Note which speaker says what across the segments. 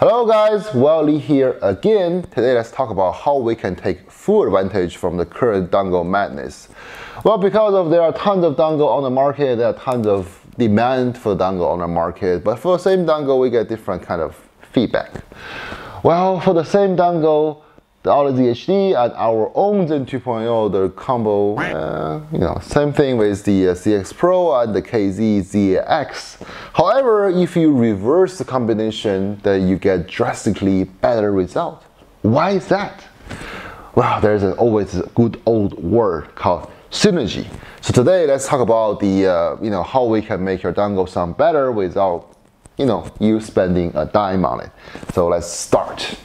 Speaker 1: Hello guys, Lee here again. Today let's talk about how we can take full advantage from the current dongle madness. Well, because there are tons of dongle on the market, there are tons of demand for dongle on the market, but for the same dongle we get different kind of feedback. Well, for the same dongle, the Audi ZHD and our own Zen 2.0, the combo, same thing with the CX Pro and the KZ ZX. However, if you reverse the combination, then you get drastically better result. Why is that? Well, there's always a good old word called synergy. So today, let's talk about the how we can make your dongle sound better without you spending a dime on it. So let's start.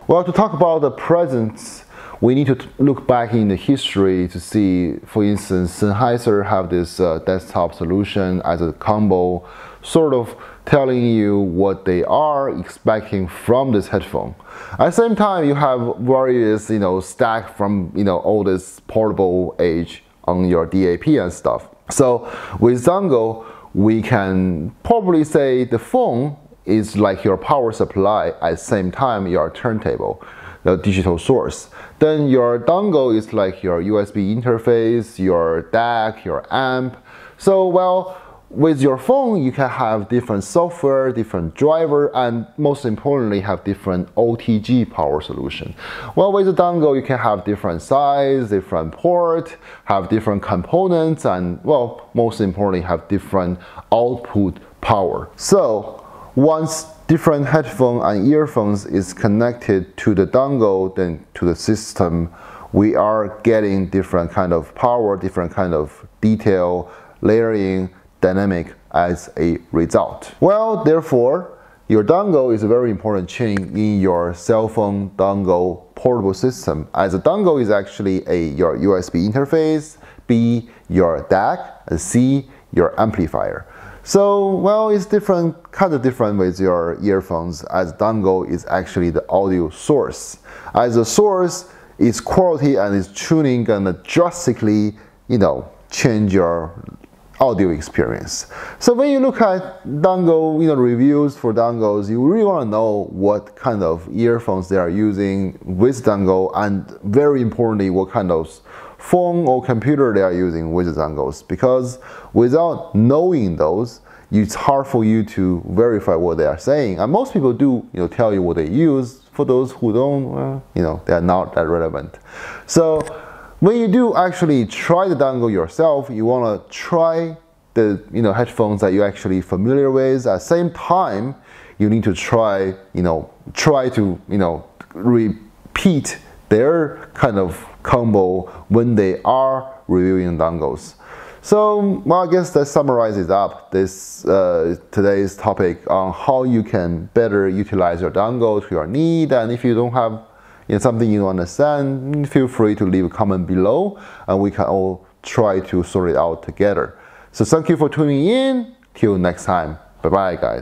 Speaker 1: Well, to talk about the present, we need to look back in the history to see, for instance, Sennheiser have this desktop solution as a combo, sort of telling you what they are expecting from this headphone. At the same time, you have various, stack from, all this portable age on your DAP and stuff. So with dongle, we can probably say the phone is like your power supply, at the same time your turntable, the digital source. Then your dongle is like your USB interface, your DAC, your amp. So well, with your phone you can have different software, different driver, and most importantly have different OTG power solution. Well, with the dongle you can have different size, different port, have different components, and well, most importantly have different output power. So once different headphone and earphones is connected to the dongle, then to the system, we are getting different kind of power, different kind of detail, layering, dynamic as a result. Well, therefore, your dongle is a very important chain in your cell phone dongle portable system, as the dongle is actually your USB interface, B, your DAC, and C, your amplifier. So, well, it's kind of different with your earphones, as dongle is actually the audio source. As the source, its quality and its tuning gonna drastically, change your audio experience. So when you look at dongle, reviews for dongles, you really want to know what kind of earphones they are using with dongle, and very importantly, what kind of phone or computer they are using with the dongles, because without knowing those, it's hard for you to verify what they are saying. And most people do tell you what they use. For those who don't, well, they are not that relevant. So when you do actually try the dongle yourself, you want to try the headphones that you're actually familiar with. At the same time, you need to try to repeat their kind of combo when they are reviewing dongles. So, well, I guess that summarizes up this today's topic on how you can better utilize your dongle to your need. And if you don't have something you don't understand, feel free to leave a comment below, and we can all try to sort it out together. So thank you for tuning in. Till next time. Bye bye, guys.